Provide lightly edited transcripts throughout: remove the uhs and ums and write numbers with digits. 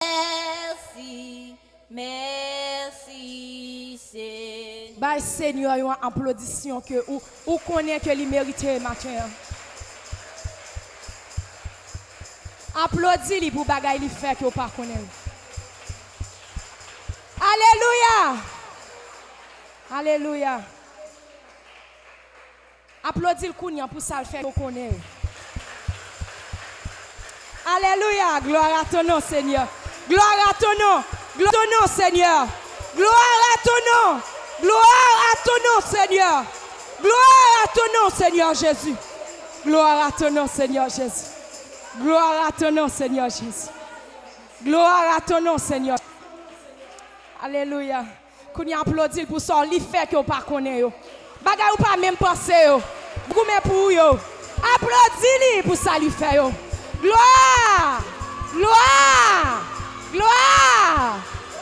Merci, merci, Seigneur. Bah, Seigneur, une applaudissement que ou connaît que il mérite matin. Applaudis-lui pour bagay li fait que ou pas connaît. Alléluia. Alléluia. Applaudis le Kounia pour ça le fait qu'on connaît. Alléluia. Gloire à ton nom, Seigneur. Gloire à ton nom. Gloire à ton nom, Seigneur. Gloire à ton nom. Gloire à ton nom, Seigneur. Gloire à ton nom, Seigneur Jésus. Gloire à ton nom, Seigneur Jésus. Gloire à ton nom, Seigneur Jésus. Gloire à ton nom, Seigneur. Alléluia. Qu'on y applaudit pour ça, li fait que vous pas connaît yo. Bagay ou pas même penser yo. Goumé pour yo. Applaudis-li pour ça li fait yo. Gloire! Gloire! Gloire!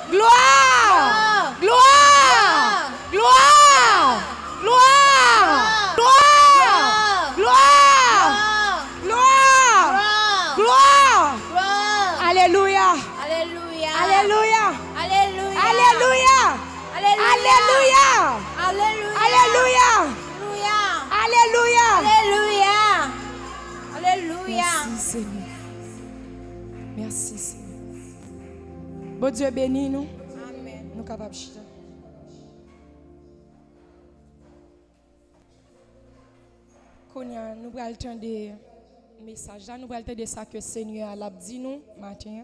Gloire! Gloire! Gloire! Gloire! Gloire! Gloire! Gloire! Gloire! Alléluia! Alléluia. Alléluia! Alléluia. Alléluia! Alléluia. Alléluia! Alléluia. Alléluia! Alléluia. Alléluia. Merci Seigneur. Merci Seigneur. Bon Dieu bénis nous. Amen. Nous capables de chiter. Konya, nous allons entendre des messages. Nous allons entendre ça que le Seigneur a dit nous matin.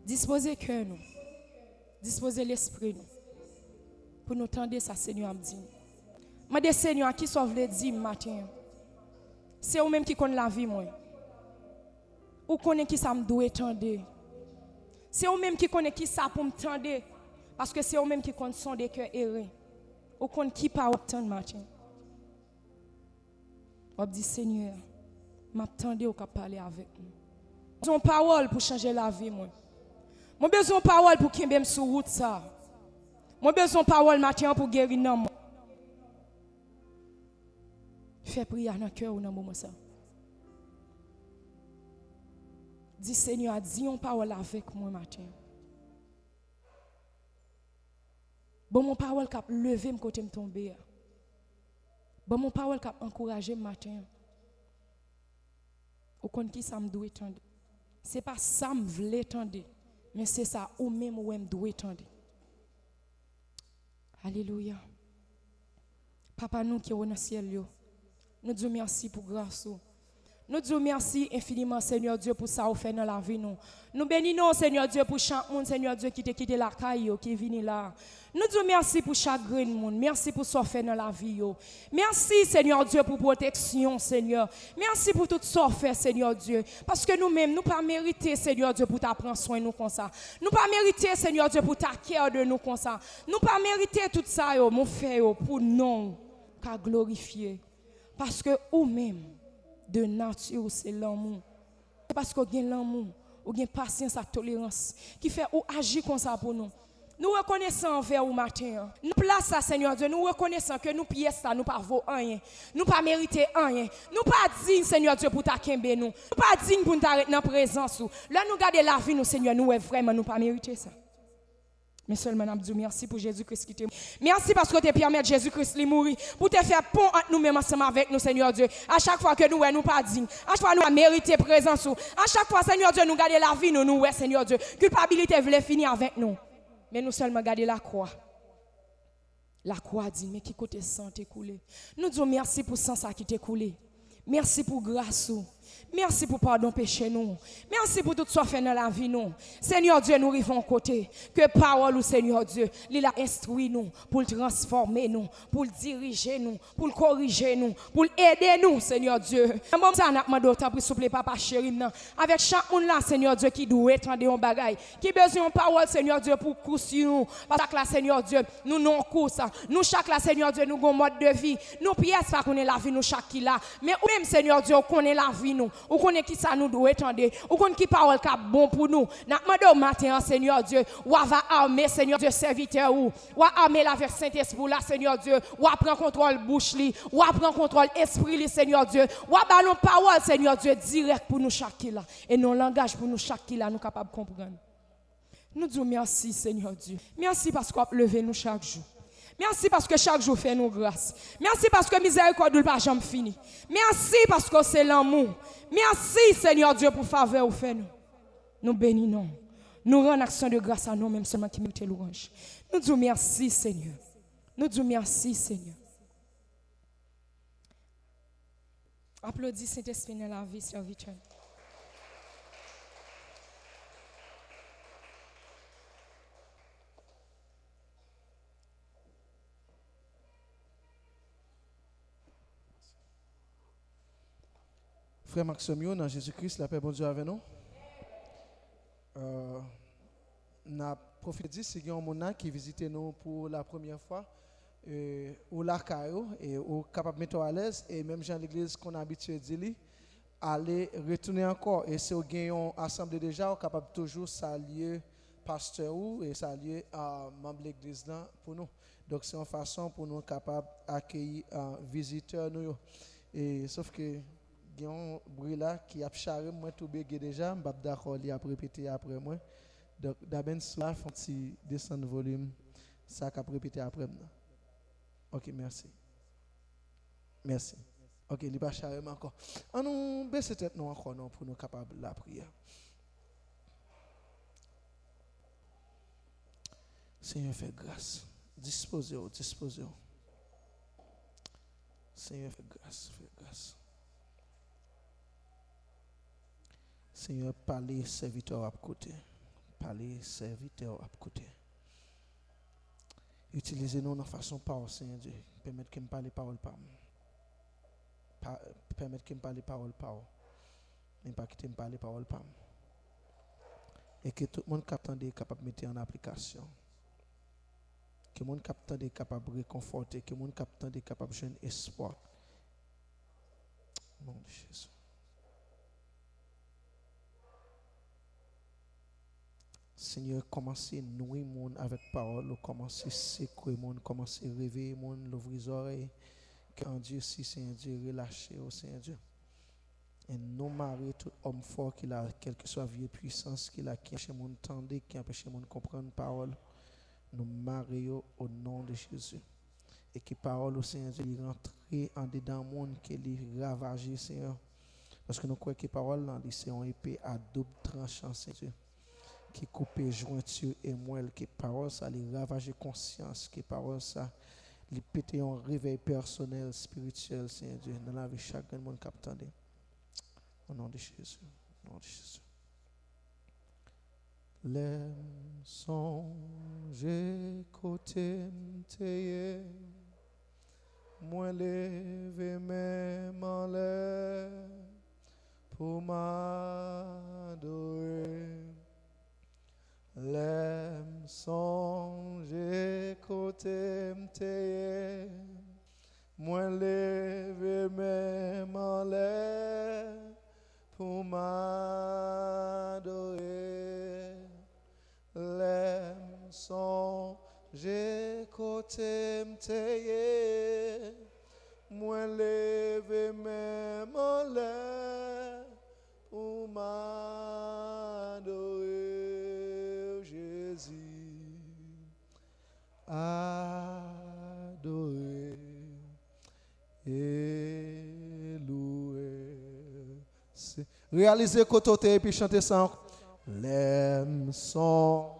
Disposez cœur nous. Disposez l'esprit nous. Pour nous entendre ça Seigneur a dit. Moi des Seigneur qui sauve le dit matin. C'est vous même qui connaît la vie moi. Ou connaît qui ça me doit entendre. C'est vous même qui connaît qui ça pour me tendre parce que c'est vous même qui connaît son de cœur erré. Ou connaît qui pas obtendre matin. On dit Seigneur, m'attendez au cap parler avec nous. J'ai besoin de parole pour changer la vie moi. J'ai besoin de parole pour qu'il me sur route ça. J'ai besoin de parole matin pour guérir non. Fais prière dans le cœur ou dans le moment ça. Dis Seigneur, dis une parole avec moi matin. Bon mon parole qui a levé me côté me tomber. Bon mon parole qui a encouragé matin. Ou kon qui ça me doit attendre. C'est pas ça me voulait attendre, mais c'est ça ou même ou me doit attendre. Alléluia. Papa nous qui est dans le ciel yo. Nous disons merci pour grâce. Nous disons merci infiniment, Seigneur Dieu, pour ça que vous faites dans la vie. Nous bénissons, Seigneur Dieu, pour chaque monde, Seigneur Dieu, qui t'a quitté la caille, qui est venu là. Nous disons merci pour chaque grain de monde. Merci pour ce que vous faites dans la vie. Merci, Seigneur Dieu, pour protection, Seigneur. Merci pour tout ce que vous faites, Seigneur Dieu. Parce que nous-mêmes, nous ne pas mériter, Seigneur Dieu, pour prendre soin de nous comme ça. Nous ne pas mériter, Seigneur Dieu, pour ta care de nous comme ça. Nous ne pas mériter tout ça, mon frère, pour non, qu'à glorifier. Parce que vous-même, de nature, c'est l'amour. Parce que vous avez l'amour, vous avez patience et tolérance qui fait ou agir comme ça pour nous. Nous reconnaissons envers vous matin. Nous place ça, Seigneur Dieu. Nous reconnaissons que nous pièces ça, nous pas vaut rien. Nous pas mériter rien. Nous pas dignes, Seigneur Dieu, pour ta kembe nous. Nous pas dignes pour nous arrêter dans présence. Là nous garder la vie nous, Seigneur, nous vraiment nous pas mériter ça. Mais seulement nous disons merci pour Jésus-Christ qui t'aime. Merci parce que tu permets Jésus-Christ de mourir pour te faire pont entre nous-mêmes ensemble avec nous, Seigneur Dieu. À chaque fois que nous pas dignes, à chaque fois nous mérité présence, à chaque fois, Seigneur Dieu, nous garder la vie nous, Seigneur Dieu. Culpabilité voulait finir avec nous. Mais nous seulement garder la croix. La croix dit, mais qui côté sang t'est coulé. Nous disons merci pour sang ça qui t'est coulé. Merci pour grâce. Merci pour pardon péché nous. Merci pour tout ce fait dans la vie nous. Seigneur Dieu, nous arrivons côté. Que parole, Seigneur Dieu, il a instruit nous pour le transformer nous, pour le diriger nous, pour le corriger nous, pour aider nous, Seigneur Dieu. Bon ça n'a pas d'autre pour souple papa chéri non. Avec chaque monde là, Seigneur Dieu, qui doit entendre un bagaille, qui besoin de parole, Seigneur Dieu, pour courser nous. Parce que là, Seigneur Dieu, nous non course. Nous chaque là, Seigneur Dieu, nous avons mode de vie. Nous pièces pas qu'on est la vie nous chaque qui là. Mais même Seigneur Dieu, qu'on est la vie nous. Ou connaît qui ça nous doit attendre. Ou connaît qui parole qui bon pour nous. N'a demandé au matin, Seigneur Dieu, ou va armer, Seigneur Dieu, serviteur ou armer la vers Saint-Esprit là, Seigneur Dieu, ou prendre contrôle bouche li, ou prendre contrôle esprit li, Seigneur Dieu, ou ballon parole, Seigneur Dieu, direct pour nous chaque là. Et non langage pour nous chaque là, nous capables de comprendre. Nous disons merci, Seigneur Dieu. Merci parce qu'on a levé nous chaque jour. Merci parce que chaque jour fait nous grâce. Merci parce que miséricorde ne pas jamais fini. Merci parce que c'est l'amour. Merci, Seigneur Dieu, pour faveur ou fait nous. Nous bénissons. Nous rendons action de grâce à nous-mêmes seulement qui méritent louange. Nous disons merci, Seigneur. Nous disons merci, Seigneur. Applaudis Saint-Esprit dans la vie, serviteur. Frère Maximio, dans Jésus-Christ, la paix bon Dieu avec nous. N'a prophétisé c'est un monde qui visite nous pour la première fois au Lacayo et au capable mettre à l'aise et même dans l'église qu'on a habitué de dire aller retourner encore et c'est au gagnant assemblée déjà on capable toujours saluer pasteur ou et saluer membre de l'église là pour nous. Donc c'est une façon pour nous capable accueillir visiteurs nous et sauf que il y a un bruit là qui a charré moi tout bégué déjà m'pas d'accord il a répéter après moi donc d'abord cela font petit descendre volume ça qu'a répéter après moi. OK, merci. Merci. OK, il pas charré encore. On nous baisse tête nous encore non pour nous capable la prière. Seigneur fait grâce. Disposez-vous. Seigneur fait grâce. Seigneur, parlez serviteur à côté. Utilisez-nous de façon parole, Seigneur Dieu. Permettez que je parle parole par moi. Permettez que je parle parole par moi. Mais pas que je parle parole par moi. Et que tout le monde capte est capable de mettre en application. Que le monde capte est capable de réconforter. Que le monde capte est capable de donner espoir. Au nom de Jésus. Seigneur, commencez à nourrir le monde avec parole, commencez à sécouer le monde, commencez à réveiller le monde, l'ouvrir les oreilles. Quand Dieu, si Seigneur Dieu, relâchez au Seigneur Dieu. Et nous marier tout homme fort qu'il a, quelle que soit vieille puissance qu'il a, qui empêche le monde entendre, qui empêche le monde comprendre la parole. Nous marions au nom de Jésus. Et que parole au Seigneur Dieu, il rentre en dedans le monde, qu'il ravage, Seigneur. Parce que nous croyons que parole, c'est une épée à double tranchant, Seigneur Dieu. Qui coupe jointure et moelle, qui parole ça les ravage conscience, qui parole ça les péter un réveil personnel, spirituel, Seigneur Dieu, dans la vie de chaque monde qui attend. Au nom de Jésus, au nom de Jésus. Les songes côté m'teye, moi lever même en l'air pour m'adorer. L'aime songe côté m'teye, moi lever même en l'air pour m'adorer. L'aime songe côté m'teye, moi lever même en l'air pour m'adorer. Adorer et louer. Réalisez côté et puis chanter ça. L'aime son.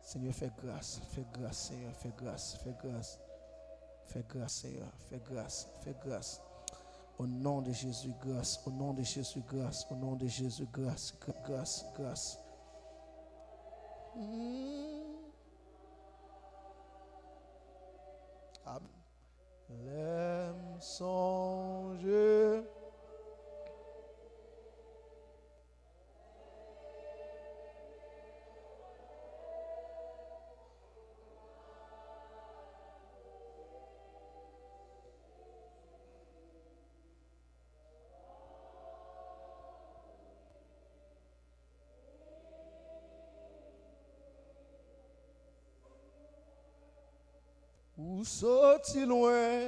Seigneur, fais grâce, Seigneur, fais grâce, Seigneur. Au nom de Jésus, grâce. Au nom de Jésus, grâce. Au nom de Jésus, grâce. Grâce. Amen. L'aime songer. Ou sorti loin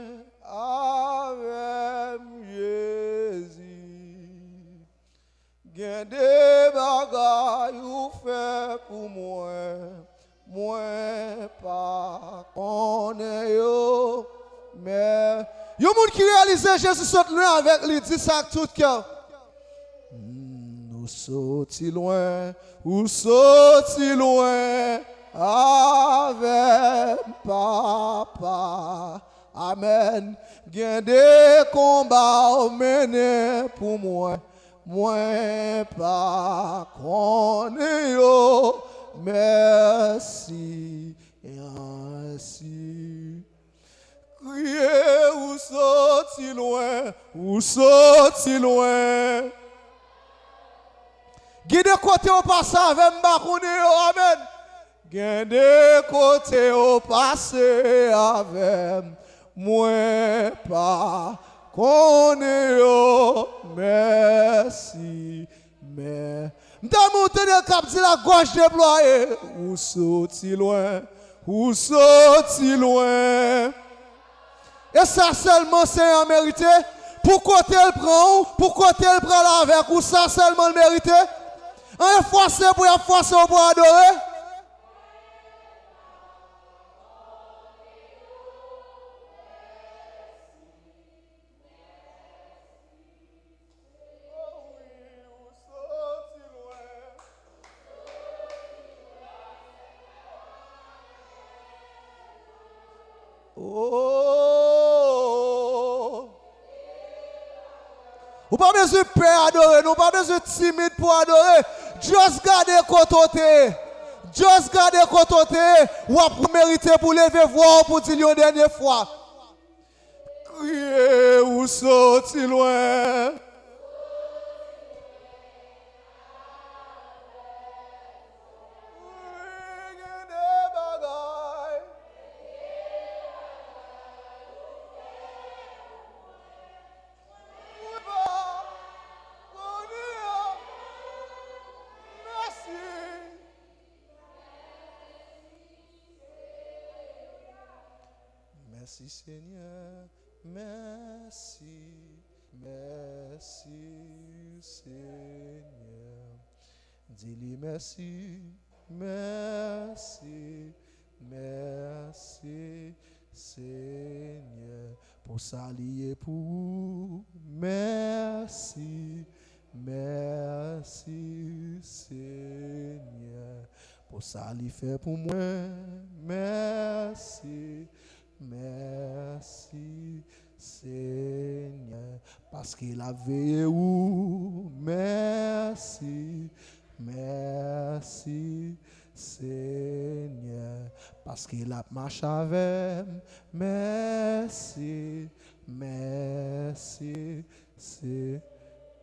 avec Jésus. Gen des bagailles ou fait pour moi. Moi pas connais yo. Mais yo moun qui réalise Jésus saute loin avec lui dit ça tout cœur. Ou sorti loin avec papa. Amen. Gen des combats menés pour moi. Moi pas connais yo. Merci et ainsi. Criez ou sorti loin. Guide côté au passé avec Marouni, amen. Guide côté au passé avec moi pas connais yo. Merci, mais m'ta le cap de la gauche déployée. Ou sorti loin. Et ça seulement c'est en mérité. Pour côté elle prend, pour côté elle prend là avec ou ça seulement le mérité. On est forcé pour adorer. Oh, ou pas besoin de peur adorer, nous pas besoin de timide pour adorer. Juste garder côté. Ou après mériter pour lever voix pour dire une dernière fois. Criez ou sorti loin. Merci Seigneur, merci Seigneur. Dis-lui merci Seigneur. Pour s'allier pour merci Seigneur. Pour s'allier faire pour moi, merci Seigneur, parce qu'il a veillé où. Merci Seigneur, parce qu'il a marché avec. Merci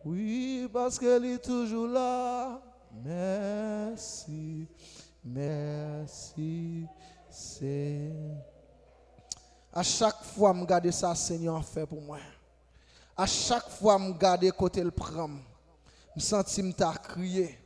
oui, parce qu'il est toujours là. Merci Seigneur. À chaque fois, je regarde ça, Seigneur fait pour moi. À chaque fois, je regarde côté le prend. Je sens que je crié.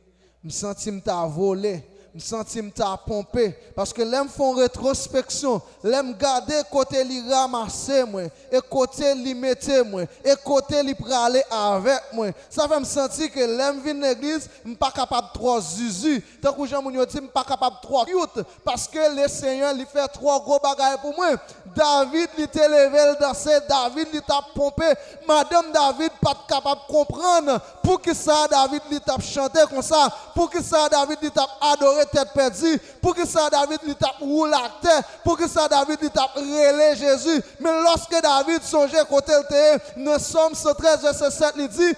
Je sens que je volé. Je sens que je pompé. Parce que l'aime font rétrospection. L'aime garder côté li ramasser moi. Et côté li mettre moi. Et côté li praler avec moi. Ça fait me sentir que l'aime vient l'église, je ne suis pas capable de trop zuzu. Tant que Jean Mounio dit, je ne suis pas capable de trop cute. Parce que le Seigneur lui fait trois gros bagages pour moi. David lui t'a levé le danser. David lui t'a pompé. Madame David pas capable de comprendre. Pour que ça David lui t'a chanté comme ça. Pour que ça David lui t'a adoré tête perdue. Pour que ça David lui t'a roulé la terre. Pour que ça David lui t'a relé Jésus. Mais lorsque David songeait côté le terre, nous sommes 113 verset 7 il dit